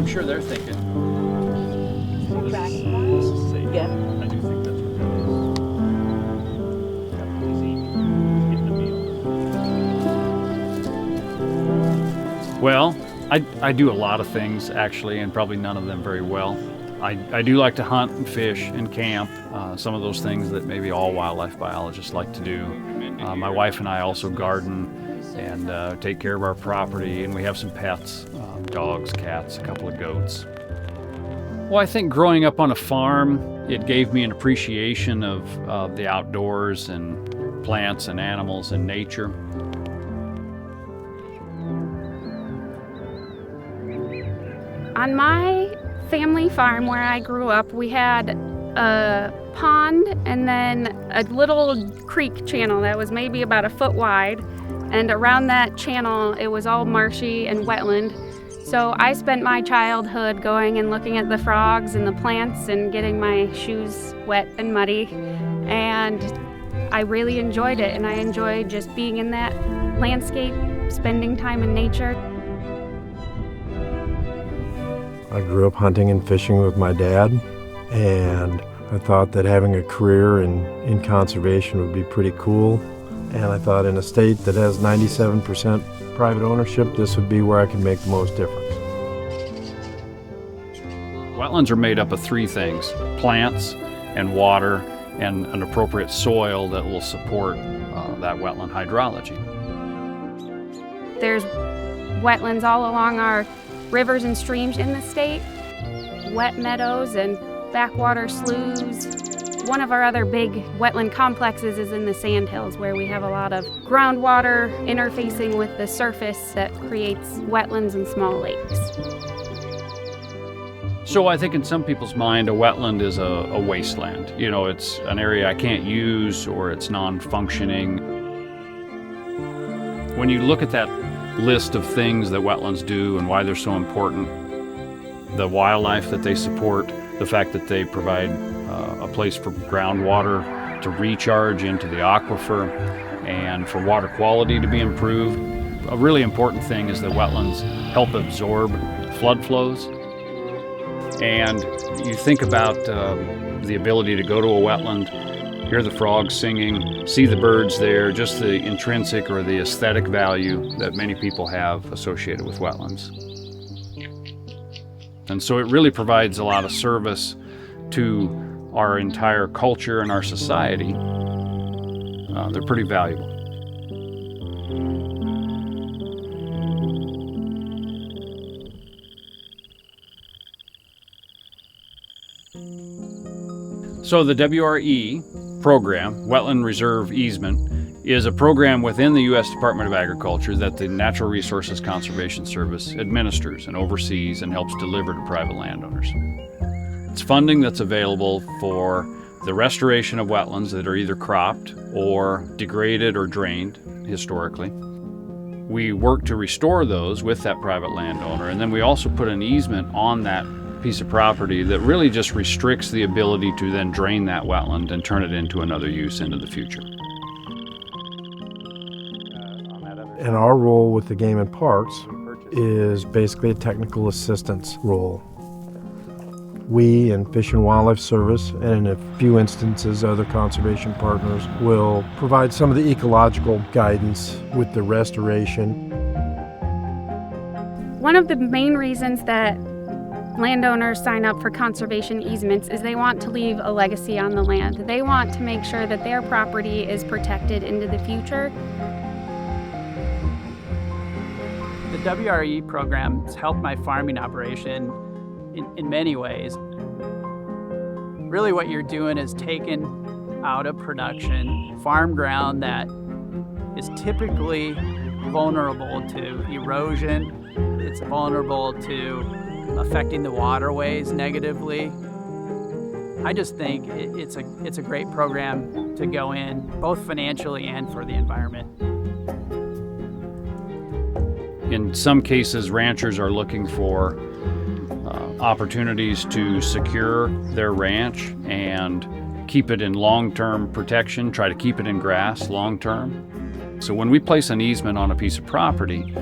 I'm sure they're thinking. Yeah. I do think that's what that is. Easy. Get the meal. Well, I do a lot of things actually, and probably none of them very well. I do like to hunt and fish and camp, some of those things that maybe all wildlife biologists like to do. My wife and I also garden and take care of our property, and we have some pets, dogs, cats, a couple of goats. Well, I think growing up on a farm, it gave me an appreciation of the outdoors and plants and animals and nature. On my family farm where I grew up, we had a pond and then a little creek channel that was maybe about a foot wide. And around that channel, it was all marshy and wetland. So I spent my childhood going and looking at the frogs and the plants and getting my shoes wet and muddy. And I really enjoyed it, and I enjoyed just being in that landscape, spending time in nature. I grew up hunting and fishing with my dad, and I thought that having a career in conservation would be pretty cool. And I thought in a state that has 97% private ownership, this would be where I could make the most difference. Wetlands are made up of three things: plants and water and an appropriate soil that will support that wetland hydrology. There's wetlands all along our rivers and streams in the state, wet meadows and backwater sloughs. One of our other big wetland complexes is in the Sandhills, where we have a lot of groundwater interfacing with the surface that creates wetlands and small lakes. So I think in some people's mind, a wetland is a wasteland. You know, it's an area I can't use, or it's non-functioning. When you look at that list of things that wetlands do and why they're so important, the wildlife that they support, the fact that they provide a place for groundwater to recharge into the aquifer and for water quality to be improved. A really important thing is that wetlands help absorb flood flows. And you think about the ability to go to a wetland, hear the frogs singing, see the birds there, just the intrinsic or the aesthetic value that many people have associated with wetlands. And so it really provides a lot of service to our entire culture and our society. They're pretty valuable. So the WRE program, Wetland Reserve Easement, is a program within the U.S. Department of Agriculture that the Natural Resources Conservation Service administers and oversees and helps deliver to private landowners. It's funding that's available for the restoration of wetlands that are either cropped or degraded or drained historically. We work to restore those with that private landowner, and then we also put an easement on that piece of property that really just restricts the ability to then drain that wetland and turn it into another use into the future. And our role with the Game and Parks is basically a technical assistance role. We and Fish and Wildlife Service, and in a few instances other conservation partners, will provide some of the ecological guidance with the restoration. One of the main reasons that landowners sign up for conservation easements is they want to leave a legacy on the land. They want to make sure that their property is protected into the future. The WRE program has helped my farming operation in many ways. Really what you're doing is taking out of production farm ground that is typically vulnerable to erosion. It's vulnerable to affecting the waterways negatively. I just think it's a great program to go in, both financially and for the environment. In some cases, ranchers are looking for opportunities to secure their ranch and keep it in long-term protection, try to keep it in grass long-term. So when we place an easement on a piece of property,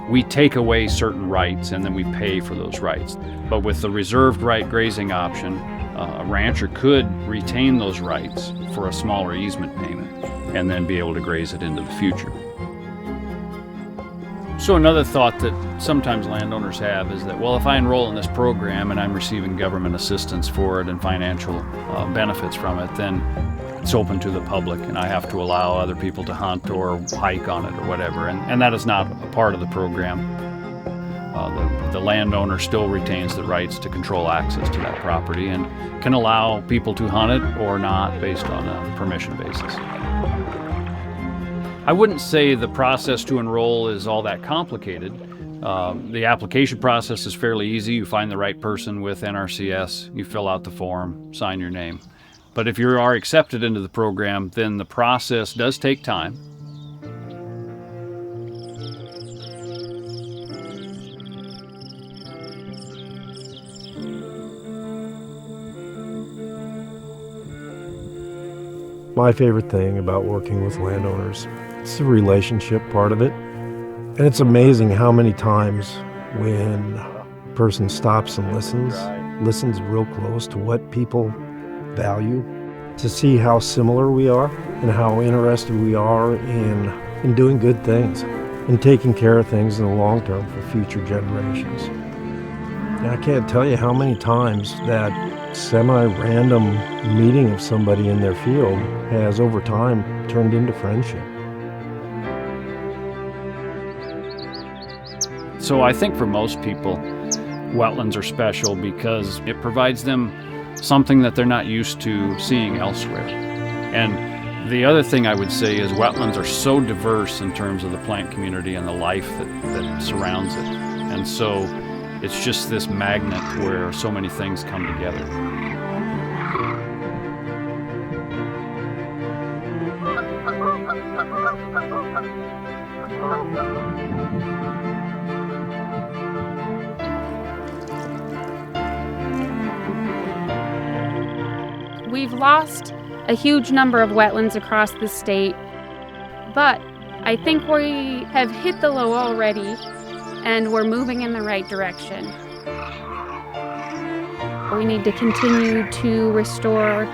We take away certain rights and then we pay for those rights. But with the reserved right grazing option, a rancher could retain those rights for a smaller easement payment and then be able to graze it into the future. So another thought that sometimes landowners have is that, well, if I enroll in this program and I'm receiving government assistance for it and financial benefits from it, then it's open to the public and I have to allow other people to hunt or hike on it or whatever. And that is not a part of the program. The landowner still retains the rights to control access to that property and can allow people to hunt it or not based on a permission basis. I wouldn't say the process to enroll is all that complicated. The application process is fairly easy. You find the right person with NRCS, you fill out the form, sign your name. But if you are accepted into the program, then the process does take time. My favorite thing about working with landowners, it's the relationship part of it. And it's amazing how many times when a person stops and listens real close to what people value, to see how similar we are and how interested we are in doing good things and taking care of things in the long term for future generations. And I can't tell you how many times that semi-random meeting of somebody in their field has over time turned into friendship. So I think for most people, wetlands are special because it provides them something that they're not used to seeing elsewhere. And the other thing I would say is wetlands are so diverse in terms of the plant community and the life that surrounds it. And so it's just this magnet where so many things come together. We've lost a huge number of wetlands across the state, but I think we have hit the low already and we're moving in the right direction. We need to continue to restore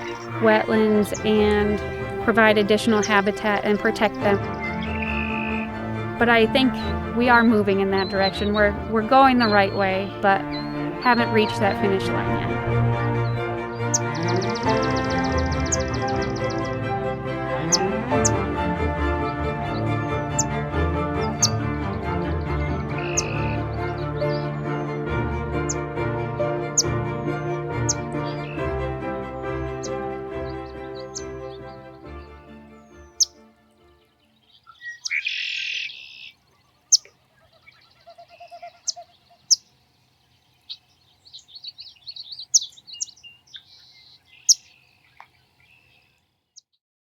wetlands and provide additional habitat and protect them. But I think we are moving in that direction. We're going the right way, but haven't reached that finish line yet.